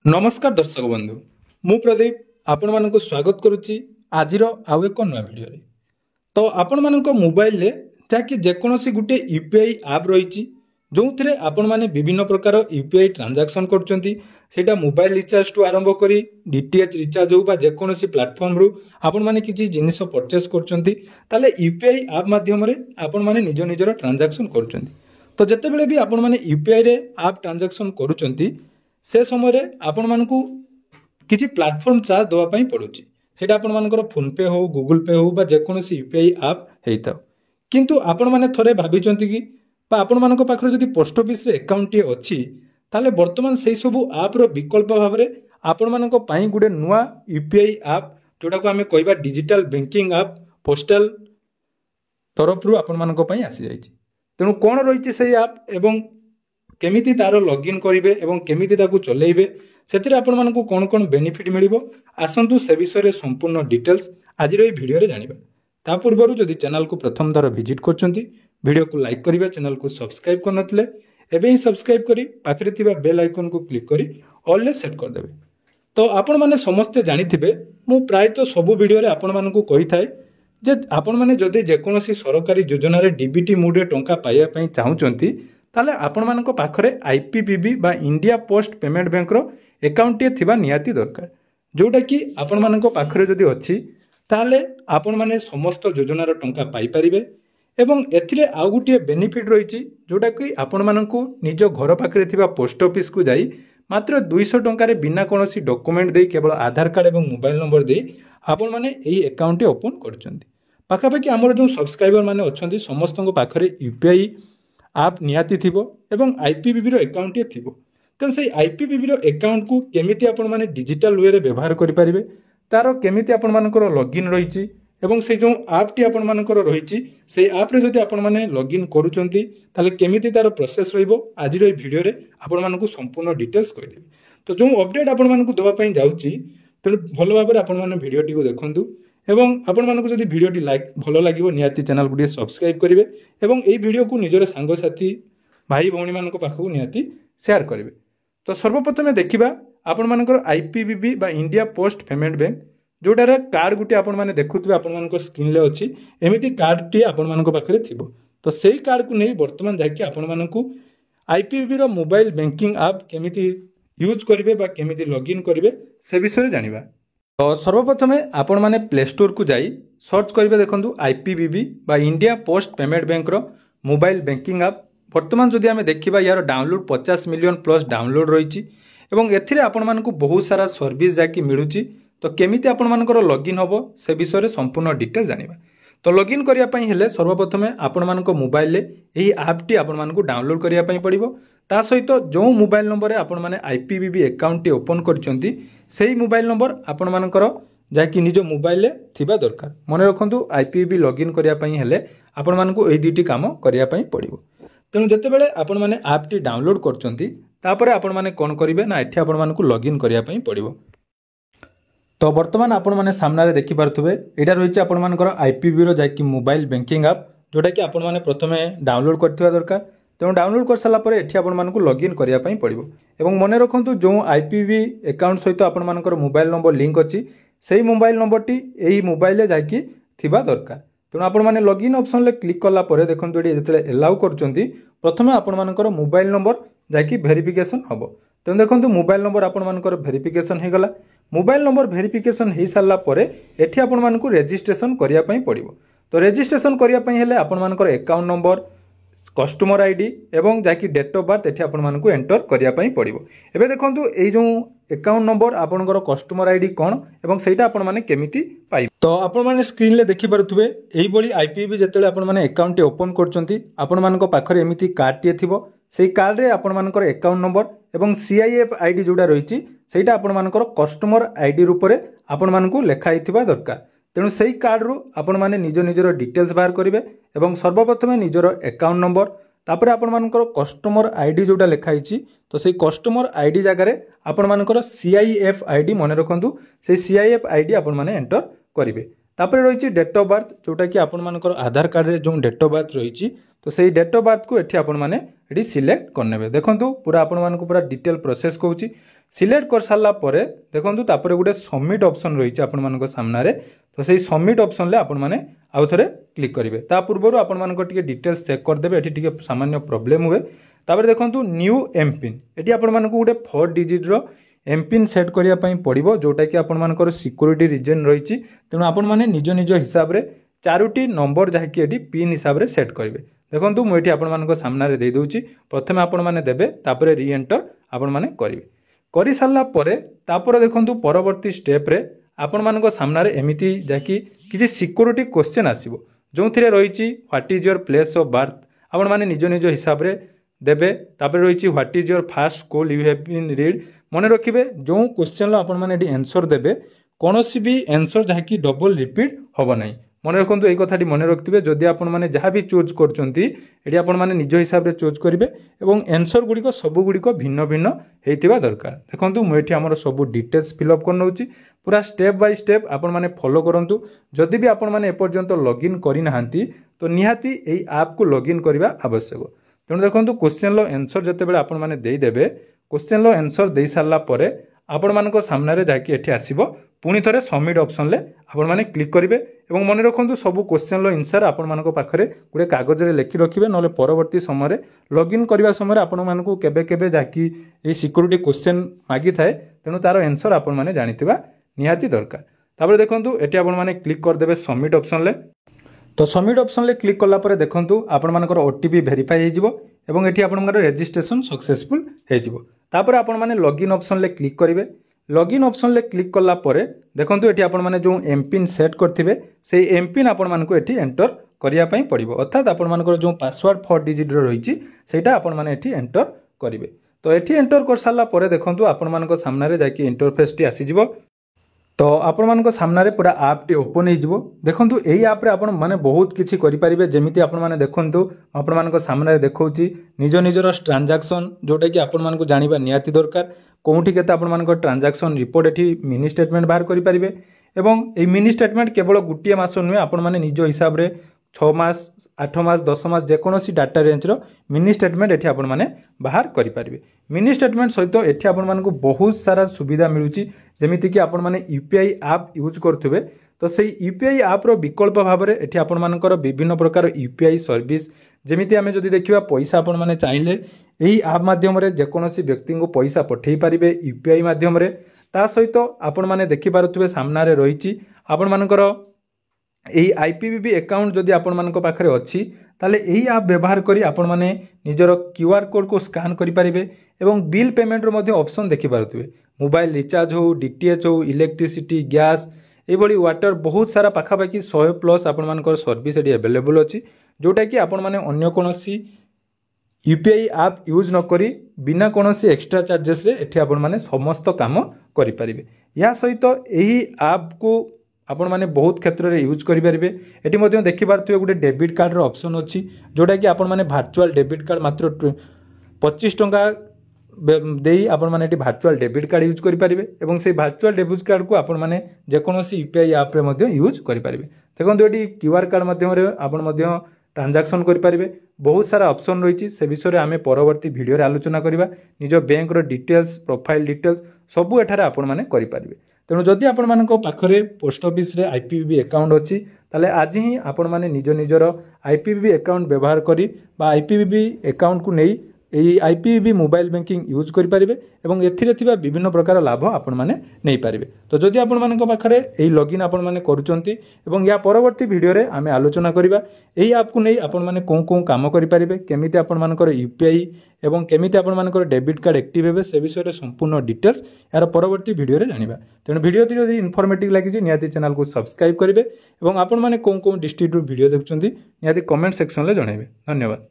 नमस्कार दर्शक बंधु मु प्रदीप आपण मानक स्वागत करुच्ची आज आउ एक नया भिडियो तो आपण मानक मोबाइल रे जहाँकि जेकोसी गोटे यूपीआई आप रही जो थे आपण मैंने विभिन्न प्रकार यूपीआई ट्रांजैक्शन करटा मोबाइल रिचार्ज टू आरंभ कर डीटीएच रिचार्ज हो जेकोसी प्लाटफर्म रु आपण मैंने किसी जिनिस परचेस कर यूपीआई आप माध्यम आपण मैंने निज निजर ट्रांजैक्शन कर तो जितेबाला भी आपण मैंने यूपीआई रे आप ट्रांजैक्शन करुँच से समय आपण मानक किसी प्लाटफर्म चार्ज देवाई पड़ुची सेटा आपण मानकर फोन पे हो गूगल पे हो बा जेकोसी यूपीआई आप होता किंतु आपण माने थोड़े भाभी कि आपण मानक पाखरे जदि पोस्ट ऑफिस रे अकाउंट टी अच्छी ताले वर्तमान से सबू आप रो विकल्प भाव में आपण मानक पई गुडे नुआ यूपीआई आप जोटा को आमे कहबा डिजिटल बैंकिंग आप पोस्टल तरफ रु आपण मानक पई आसी जाईची तेणु कोन रहिची से आप एवं केमिति तार लॉगिन करेंगे और केमिति ताकू चलेबे से आपण मानक कौन कौन बेनिफिट मिलिबो आसंतु से विषय रे संपूर्ण डिटेल्स आज ये वीडियो रे जानिबा ता पूर्व जदि चैनल को प्रथम थर विजिट करछंती वीडियो को लाइक करिबा चैनल को सब्सक्राइब करनथले एबे ही सब्सक्राइब करी पाखरे थिबा बेल आइकन को क्लिक करी ऑल ले सेट कर देबे। तो आपण माने समस्ते जानिथिबे मु प्रायतः सबु वीडियो रे आपण मानकू कहि थाए जे आपण माने जदि जेकोसी सरकारी योजना रे डीबीटी मोड रे टंका पाइबा पई चाहुचंती ताले आपण मानक पाखरे आईपीपीबी बा इंडिया पोस्ट पेमेंट बैंक रो अकाउंट टे थिबा नियाती दरकार जोटा कि आपण मानक पाखरे जदि अछि ताले आपण माने समस्त योजना रो टंका पाई परिबे एवं एथिरे आ गुटिए बेनिफिट रहिछि जोटा कि आपण मानकू निज घर पाखरे थिबा पोस्ट ऑफिस को जाई मात्र 200 टंका रे बिना कोनोसी डॉक्यूमेंट देई केवल आधार कार्ड एवं मोबाइल नंबर देई आपण माने एही अकाउंट ओपन करछंती पाखापाखि हमर जो सब्सक्राइबर माने अछंती समस्तक पाखरे यूपीआई आप नियाती थिबो एवं आईपीबीबी रो अकाउंट टे थिबो तेन से आईपीबीबी रो अकाउंट को केमिति आपण माने डिजिटल वे रे व्यवहार करि परिबे तारो केमिति आपण मानकर लॉगिन रहिछि एवं से जो आप टी आपण मानकर रहिछि से आप रे जदि आपण माने लॉगिन करूचंती ताले केमिति तारो प्रोसेस रहिबो आज रो वीडियो रे आपण मानकू संपूर्ण डिटेल्स कहि देबी। तो जो अपडेट आपण मानकू देवा पई जाउछि तेनु भलो भाबरे आपण माने वीडियो टी को देखंतु एवं आपण मानकू जदि वीडियो टी लाइक भलो लागिवो नियाती चैनल गुडी सब्सक्राइब करिवे एवं एई वीडियो को निजर सांग साथी भाई भौणी मानक पाखु नियाती शेयर करिवे। तो सर्वप्रथम देखिबा आपण मानकर आईपीबीबी बा इंडिया पोस्ट पेमेंट बैंक जोटार कार्ड गुटे आपण माने देखुथिबे आपण मानकर स्क्रीन ले अछि एमिति कार्ड टी आपण मानक पाखरे थिबो तो सेही कार्ड को नै वर्तमान जाके आपण मानकू आईपीबीबी रो मोबाइल बैंकिंग ऐप केमिति यूज करिवे बा केमिति लॉगिन करिवे से विषय जानिबा। तो सर्वप्रथम आपण माने प्ले स्टोर को जाई सर्च करिवे देखंतु आईपीबीबी बा इंडिया पोस्ट पेमेंट बैंक रो मोबाइल बैंकिंग ऐप वर्तमान जदि आमे देखिबा यार डाउनलोड 50 मिलियन प्लस डाउनलोड रहिछि एवं एथिरे आपण मानकू बहुत सारा सर्विस जाकी मिलुछि तो केमिति आपण मानकर लॉगिन होबो से विषय रे संपूर्ण डिटेल जानिबा। तो लॉगिन करिया पई हेले सर्वप्रथम आपण मानक मोबाइल रे एही ऐप टी आपण मानकू डाउनलोड करिया पई पड़िबो ता सहित जो मोबाइल नंबर रे आपण माने आईपीबीबी अकाउंट टी ओपन करचंती सेही मोबाइल नंबर आपण मानकर जाकी निज मोबाइल रे थिबा दरकार मन रखंतु आईपीबीबी लॉगिन करिया पई हेले आपण मानकू एही दुटी काम करिया पई पड़िबो। तेणु जितेबाला आपण मैंने आप टी डाउनलोड कर आपण मैंने कौन करेंगे ना एठी आपण मानकू लॉगिन करिया पई पड़िबो। तो वर्तमान आपण मैंने सामने देखि पारथुबे एटा रहिछि आपण मानकर आईपीबी रो जाकी मोबाइल बैंकिंग ऐप जोटा कि आपण माने प्रथमे डाउनलोड करथिबा दरकार तेणु डाउनलोड कर साला परे एठी आपण मानकू लॉगिन करिया पई पड़िबो एवं मने रखंतु जो आईपीबी अकाउंट सहित आपण मानकर मोबाइल नंबर लिंक अछि सेही मोबाइल नंबर टी एही मोबाइल रे जाकी थिबा दरकार तेणु आपण माने लॉगिन ऑप्शन ले क्लिक कला परे देखंतु एठी जेतले एलाउ करचंती प्रथमे आपण मानकर मोबाइल नंबर जाकी वेरिफिकेशन हबो तेणु देखंतु मोबाइल नंबर आपण मानकर वेरिफिकेशन हे गला मोबाइल नंबर वेरिफिकेशन हे साला परे एठी आपण मानकू रजिस्ट्रेशन करिया पई पड़िबो। तो रजिस्ट्रेशन करिया पई हेले आपण मानकर अकाउंट नंबर कस्टमर आईडी एवं जाकी डेट ऑफ बर्थ एठी आपण मानकू एंटर करिया पई पड़िबो। एबे देखंतु एई जो अकाउंट नंबर आपनकर कस्टमर आईडी कोन एवं सेटा आपण माने केमिति पाइ तो आपण माने स्क्रीन ले देखि पारुथुबे एही बोली आईपीबी जेतेले आपण माने अकाउंट टे ओपन करचंती आपण मानको पाखरे एमिति कार्ड टे थिबो सेही कार्ड रे आपण मानकर अकाउंट नंबर एवं सीआईएफ आईडी जोडा रहिछि सेटा आपण मानकर कस्टमर आईडी रूप रे आपण मानकू लेखा हिथिबा दरकार तेणु सेही कार्ड रु आपण माने निज निजर डिटेल्स बाहर करिवे एवं सर्वप्रथम निजर अकाउंट नंबर तापरे आपण मानकर कस्टमर आईडी जोडा लेखा हिछि तो सेही कस्टमर आईडी जगह रे आपण मानकर सीआईएफ आईडी मन रखंतु सेही सीआईएफ आईडी आपण माने एंटर करिवे तापरे रहिछि डेट ऑफ बर्थ जोटा कि आपण मानकर आधार कार्ड रे जो डेट ऑफ बर्थ रहिछि तो सेही डेट ऑफ बर्थ को एठी आपण माने एठी सिलेक्ट करनेबे देखंतु पूरा आपण मानकू पूरा डिटेल प्रोसेस कहउछि सिलेक्ट कर सारा पर देखो तापर गोटे सबमिट ऑप्शन रही है सामने तो सही सबमिट ऑप्शन ले आपण माने आउ थे क्लिक करेंगे ता पूर्व आपण मानक डिटेल्स चेक करदे ये सामान्य प्रोब्लेम हुए तापर देखो न्यू एम पिन ये आपण मानक गोटे 4 डिजिट एम पिन सेट करने पड़ो जोटा कि आपण मानकर सिक्योरिटी रीजन रही तेणु आपण माने निज निज हिसाब से 4टी नंबर जहाँकि ये पिन हिसाब से सेट करेंगे देखो मुझे आपण मानक सामने दे दूची प्रथम आपण माने देबे तापर री एंटर आपण माने करेंगे कर सारा पर देखो परवर्ती स्टेप रे आपण मानक सामने एमती जहाँकि किसी सिक्योरिटी क्वेश्चन आसो जो रही what is your place of birth आपण माने निज निज हिसाब से देबे तापर रही what is your first school you have been read मन रखिए जो क्वेश्चन आपण माने आंसर देबे कौन भी आंसर जहाँकि डबल रिपीट हम ना मन रखु यही कथाटी मन रखिए जदि आपण माने जहाँ भी चूज कर आपण माने निज हिसाब से चूज करेंगे और आंसर गुड़िक सब गुड़िक भिन्न भिन्न होता दरकार देखो मुझे आमर सब डिटेल्स फिलअप कर नौची पूरा स्टेप बाय स्टेप आपण माने फॉलो करंतु जदि भी आपण माने एपर्यंत लॉगिन करना तो निहाती यही ऐप को लॉगिन करने आवश्यक तेणु देखो क्वेश्चन आंसर जिते आपण माने देदेवे क्वेश्चन आंसर दे सारा पर आपण मानक सामने जहाँकि ये आसो पुणी थे सबमिट ऑप्शन ले आपण माने क्लिक करेंगे और मन रखु सब क्वेश्चन आंसर आपण मानक पाखरे गोटे कागज रे लिखि रखिए ना परवर्ती समय लॉगिन करने समय आपण मानक केबे केबे जहाँकि ये सिक्योरिटी क्वेश्चन मागी थाए तेणु तार आंसर आपण माने जानिथिबा निहाती दरकार तापर देखो ये आपण माने क्लिक करदे सबमिट ऑप्शन ले तो सबमिट ऑप्शन ले क्लिक कला पर देखो आपण मानकर ओटीपी वेरीफाई हो एवं ये आपंकर रेजिस्ट्रेशन सक्सेसफुल होपर आपण माने लॉगिन ऑप्शन ले क्लिक करेंगे लॉगिन ऑप्शन ले क्लिक कला पर देखो ये आपण माने जो एम पिन सेट करथिबे से एम पिन आपण मानक एठी एंटर करने पड़ो अर्थात आपण मानकर जो पासवर्ड 4 डिजिट रही सेटा आपण माने एठी एंटर करेंगे तो एठी एंटर कर सारा पर देखो आपण मानक सामने जाकि इंटरफेस टी आसीजिवो तो आपण मानक सामने पूरा ऐप टी ओपन हो देखो यही ऐप रे आपण माने बहुत किछि करि परिबे जेमिति आपण माने देखंतु आपण मानक सामने देखौची निज निजर ट्रांजैक्शन जोटा कि आपण मानक जानिबा नियाती दरकार कोठी केते आपण मानक ट्रांजैक्शन रिपोर्ट एठी मिनी स्टेटमेंट बाहर करि परिबे एवं ए मिनी स्टेटमेंट केवल गुटिए मास नुहे आपण माने निज हिसाब रे 6 मास 8 मास 10 मास जेकोसी डाटा रेंज रो मिनी स्टेटमेंट एठी आपण माने बाहर करि परिबे मिनी स्टेटमेंट सहित एठी आपण मानक बहुत सारा सुविधा मिलुची जेमिति कि आपण माने यूपीआई ऐप यूज करथुबे तो सेही यूपीआई ऐप रो विकल्प भाव में एठी आपण मानकर विभिन्न प्रकार यूपीआई सर्विस जेमिति आमे जदि देखिबा पैसा आपण माने चाहिले एही ऐप माध्यम रे जेकोसी व्यक्ति को पैसा पठेई परिबे यूपीआई माध्यम रे ता सहित आपण माने देखि पारुथुबे सामना रे रहिची आपण मानकर एही आईपीवीबी अकाउंट जदि आपण मानक पाखरे अछि ताले एही ऐप व्यवहार करी आपण माने निजर क्यूआर कोड को स्कैन करि परिबे एवं बिल पेमेंट रो मध्ये ऑप्शन देखि पारुथुबे मोबाइल रिचार्ज हो डीटीएच हो इलेक्ट्रिसिटी गैस ये वाटर बहुत सारा पाखापाखि 100+ आपण मानकर सर्विस एटी अवेलेबल अच्छी जोटा कि आपण माने अन्य कोनोसी यूपीआई ऐप यूज न करी बिना कोनोसी एक्स्ट्रा चार्जेस रे एठी आपण माने समस्त काम करि परिबे या सहित एही ऐप को आपण माने बहुत क्षेत्र रे यूज करि परिबे एटी मध्ये देखि पारथुबे गुटे डेबिट कार्ड रो ऑप्शन अच्छी जोटा कि आपण माने वर्चुअल डेबिट कार्ड मात्र 25 टंका देई आपण माने eighty virtual debit card use करि परिबे एवं से वर्चुअल डेबिट कार्ड को आपण माने जेकोसी यूपीआई ऐप रे मध्ये यूज करि परिबे देखंतु एटी क्यूआर कार्ड माध्यम रे आपण मध्ये ट्रांजैक्शन करि परिबे बहुत सारा ऑप्शन रही से विषय में आम परवर्ती वीडियो रे आलोचना करबा निज बैंक रो डिटेल्स प्रोफाइल डिटेल्स सबू एठारे आपण माने करि परिबे तेणु जदि आपण मानक पाखरे पोस्ट ऑफिस रे आईपीवीबी अकाउंट अछि ताले आज ही आपण माने निज निजर आईपीवीबी अकाउंट व्यवहार करी बा आईपीवीबी अकाउंट को नहीं यही आईपीवीबी मोबाइल बैंकिंग यूज करि परिबे एवं एथिरे थिबा विभिन्न प्रकार लाभ आपण माने नै परिबे तो जदि आपण मानक पाखरे एही लॉगिन आपण माने करूचंती एवं या परवर्ती वीडियो रे आमे आलोचना करिबा एही ऐप को नै आपण माने कोन काम करि परिबे केमिति आपण मानकर यूपीआई एवं केमिति आपण मानकर डेबिट कार्ड एक्टिव हेबे से विषय रे संपूर्ण डिटेल्स यार परवर्ती वीडियो रे जानिबा तेणु वीडियो ती जदि इन्फॉर्मेटिव लागि जे नियाती चैनल को सब्सक्राइब करिवे एवं आपण माने कोन डिस्ट्रिक्ट वीडियो देखुचंती नियाती कमेंट सेक्शन ले जणाइबे धन्यवाद।